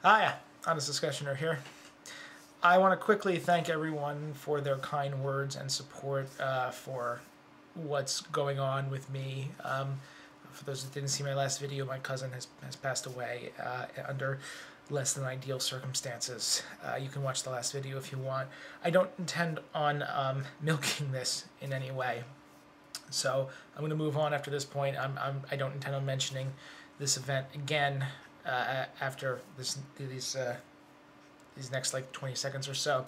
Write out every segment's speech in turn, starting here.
Hiya, Honest Discussioner here. I want to quickly thank everyone for their kind words and support for what's going on with me. For those that didn't see my last video, my cousin has passed away under less than ideal circumstances. You can watch the last video if you want. I don't intend on milking this in any way. So I'm going to move on after this point. I don't intend on mentioning this event again after these next like 20 seconds or so.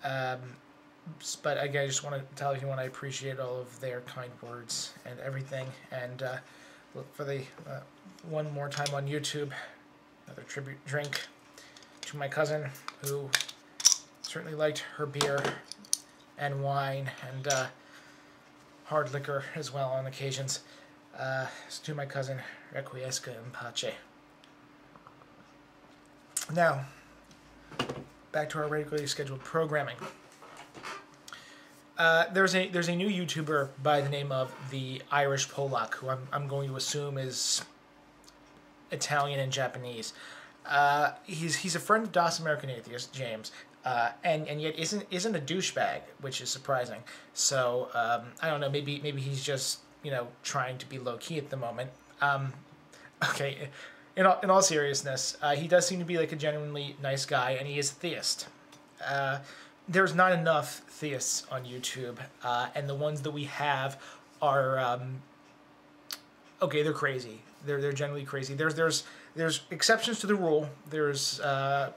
But again, I just want to tell everyone I appreciate all of their kind words and everything. And look for the one more time on YouTube, another tribute drink to my cousin, who certainly liked her beer and wine and hard liquor as well on occasions. So to my cousin, requiesca in pace. Now, back to our regularly scheduled programming. There's a new YouTuber by the name of TheIrishPolack, who I'm going to assume is Italian and Japanese. He's a friend of DOS American Atheist, James, and yet isn't a douchebag, which is surprising. So I don't know. Maybe he's just trying to be low key at the moment. Okay. In all seriousness, he does seem to be like a genuinely nice guy, and he is a theist. There's not enough theists on YouTube, and the ones that we have are okay. They're crazy. They're generally crazy. There's exceptions to the rule. There's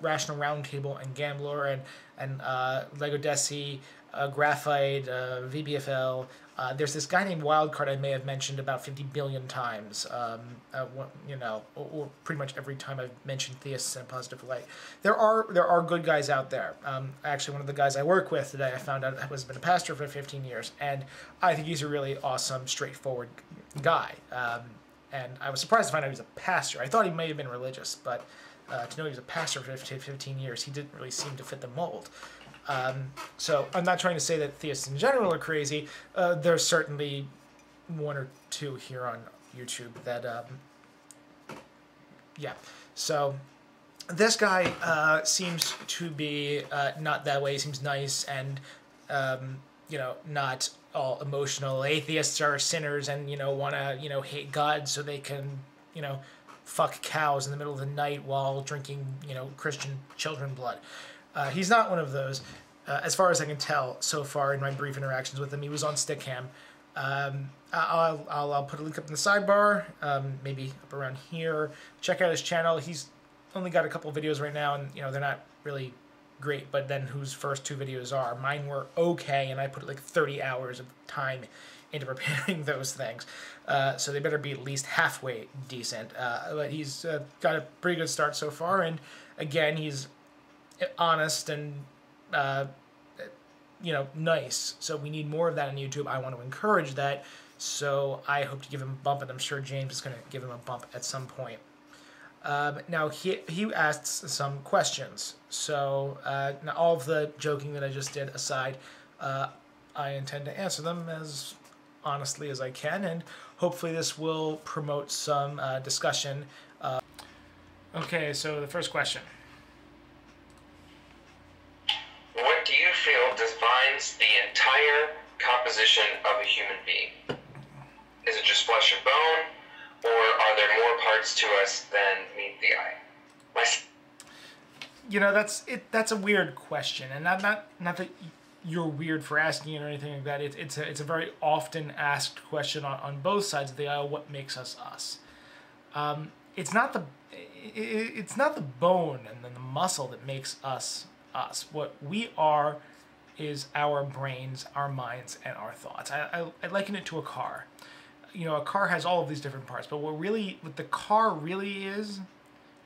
Rational Roundtable and Gambler and Lego Desi, Graphite, VBFL. There's this guy named Wildcard I may have mentioned about 50 billion times, or pretty much every time I've mentioned theists in a positive light. There are good guys out there. Actually, one of the guys I work with today, I found out has been a pastor for 15 years, and I think he's a really awesome, straightforward guy. And I was surprised to find out he was a pastor. I thought he may have been religious, but to know he was a pastor for 15 years, he didn't really seem to fit the mold. So I'm not trying to say that theists in general are crazy. There's certainly one or two here on YouTube that, yeah. So this guy seems to be not that way. He seems nice and, not all emotional. Atheists are sinners and, want to, hate God so they can, fuck cows in the middle of the night while drinking, Christian children blood. He's not one of those, as far as I can tell so far in my brief interactions with him. He was on Stickam. I'll put a link up in the sidebar, maybe up around here. Check out his channel. He's only got a couple videos right now, and they're not really great, but then whose first two videos are. Mine were okay, and I put like 30 hours of time into preparing those things. So they better be at least halfway decent. But he's got a pretty good start so far, and again, he's honest and nice. So we need more of that on YouTube. I want to encourage that. So I hope to give him a bump, and I'm sure James is going to give him a bump at some point. Now he asks some questions. So now all of the joking that I just did aside, I intend to answer them as honestly as I can, and hopefully this will promote some discussion. Okay, so the first question. What do you feel defines the entire composition of a human being? Is it just flesh and bone, or are there more parts to us than meet the eye? That's a weird question, and not that you're weird for asking it or anything like that. It's a very often asked question on both sides of the aisle. What makes us us? It's not the bone and then the muscle that makes us us. What we are is our brains, our minds, and our thoughts. I liken it to a car. A car has all of these different parts, but what the car really is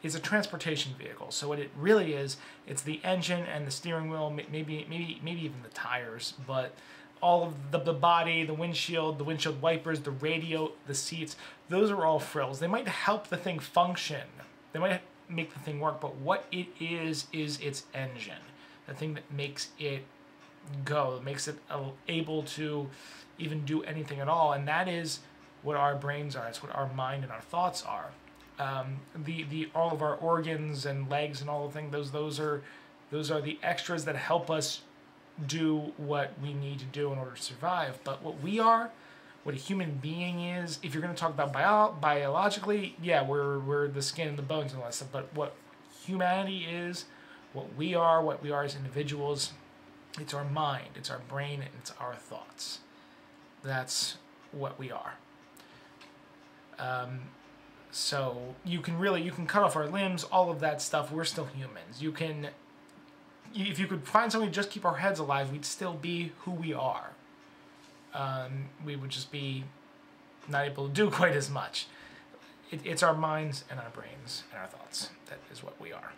a transportation vehicle. So what it really is, it's the engine and the steering wheel, maybe even the tires, but all of the body, the windshield wipers, the radio, the seats, those are all frills. They might help the thing function. They might make the thing work, but what it is its engine. The thing that makes it go, that makes it able to even do anything at all, and that is what our brains are. It's what our mind and our thoughts are. The all of our organs and legs and all the things, those are the extras that help us do what we need to do in order to survive. But what we are, what a human being is, if you're going to talk about biologically, yeah, we're the skin and the bones and all that stuff. But what humanity is, what we are as individuals, it's our mind, it's our brain, and it's our thoughts. That's what we are. So you can cut off our limbs, all of that stuff. We're still humans. If you could find somebody to just keep our heads alive, we'd still be who we are. We would just be not able to do quite as much. It's our minds and our brains and our thoughts. That is what we are.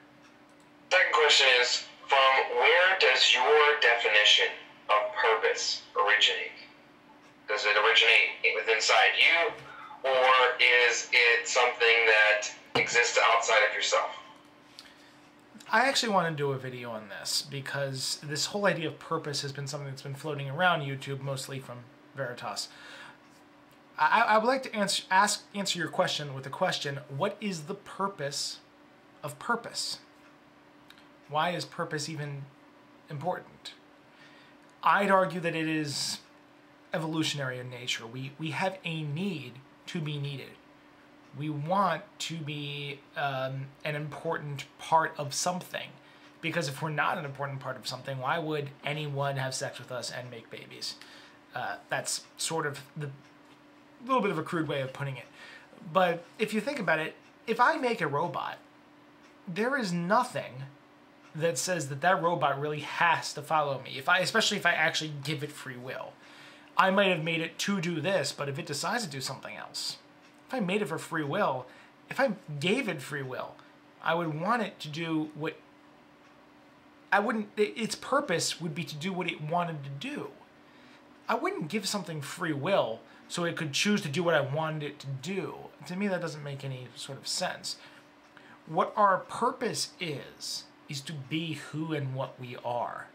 Second question is, from where does your definition of purpose originate? Does it originate within inside you, or is it something that exists outside of yourself? I actually want to do a video on this because this whole idea of purpose has been something that's been floating around YouTube, mostly from Veritas. I would like to answer your question with a question: what is the purpose of purpose? Why is purpose even important? I'd argue that it is evolutionary in nature. We have a need to be needed. We want to be an important part of something. Because if we're not an important part of something, why would anyone have sex with us and make babies? That's sort of the little bit of a crude way of putting it. But if you think about it, if I make a robot, there is nothing that says that robot really has to follow me. Especially if I actually give it free will. I might have made it to do this, but if it decides to do something else, if I made it for free will, if I gave it free will, I would want it to do what its purpose would be to do what it wanted to do. I wouldn't give something free will so it could choose to do what I wanted it to do. To me, that doesn't make any sort of sense. What our purpose is to be who and what we are.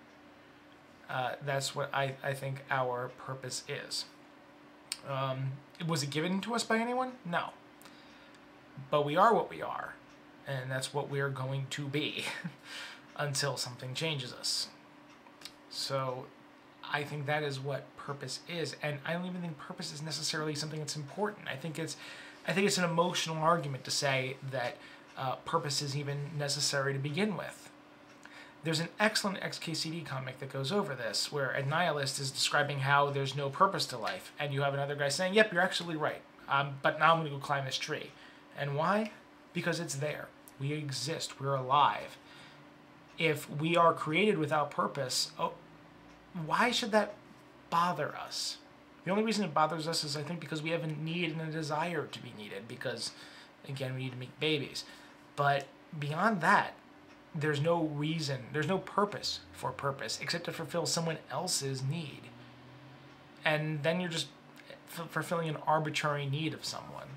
That's what I think our purpose is. Was it given to us by anyone? No. But we are what we are, and that's what we're going to be until something changes us. So I think that is what purpose is, and I don't even think purpose is necessarily something that's important. I think it's an emotional argument to say that purpose is even necessary to begin with. There's an excellent XKCD comic that goes over this, where a nihilist is describing how there's no purpose to life, and you have another guy saying, yep, you're actually right, but now I'm going to go climb this tree. And why? Because it's there. We exist. We're alive. If we are created without purpose, why should that bother us? The only reason it bothers us is, I think, because we have a need and a desire to be needed, because, again, we need to make babies. But beyond that, there's no reason, there's no purpose for purpose except to fulfill someone else's need. And then you're just fulfilling an arbitrary need of someone.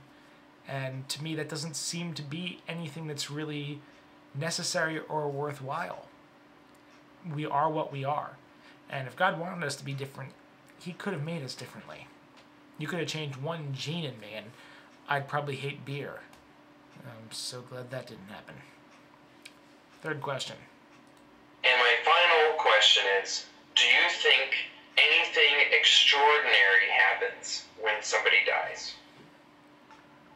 And to me, that doesn't seem to be anything that's really necessary or worthwhile. We are what we are. And if God wanted us to be different, he could have made us differently. You could have changed one gene in me and I'd probably hate beer. I'm so glad that didn't happen. Third question. And my final question is, do you think anything extraordinary happens when somebody dies?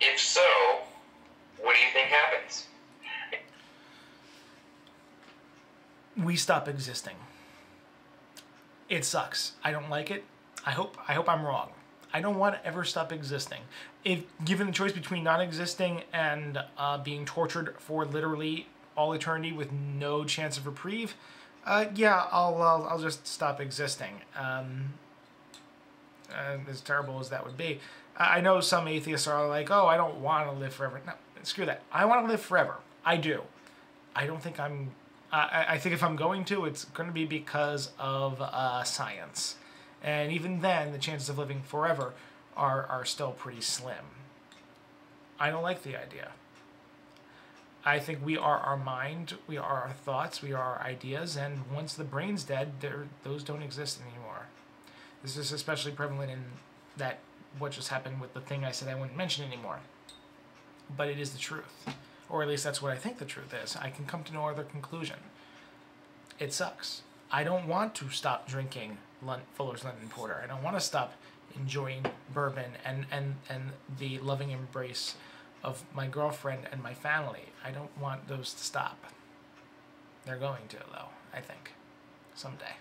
If so, what do you think happens? We stop existing. It sucks. I don't like it. I hope I'm wrong. I don't want to ever stop existing. If given the choice between not existing and being tortured for literally all eternity with no chance of reprieve, yeah, I'll just stop existing. As terrible as that would be. I know some atheists are like, oh, I don't want to live forever. No, screw that. I want to live forever. I do. I don't think I think if I'm going to, it's going to be because of science. And even then, the chances of living forever are still pretty slim. I don't like the idea. I think we are our mind, we are our thoughts, we are our ideas, and once the brain's dead, those don't exist anymore. This is especially prevalent in that what just happened with the thing I said I wouldn't mention anymore. but it is the truth. Or at least that's what I think the truth is. I can come to no other conclusion. It sucks. I don't want to stop drinking Fuller's London Porter. I don't want to stop enjoying bourbon and the loving embrace of my girlfriend and my family. I don't want those to stop. They're going to, though, I think. Someday.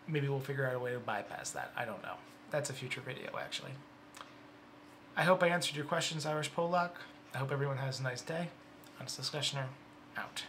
Maybe we'll figure out a way to bypass that. I don't know. That's a future video, actually. I hope I answered your questions, Irish Polak. I hope everyone has a nice day. Honest Discussioner, out.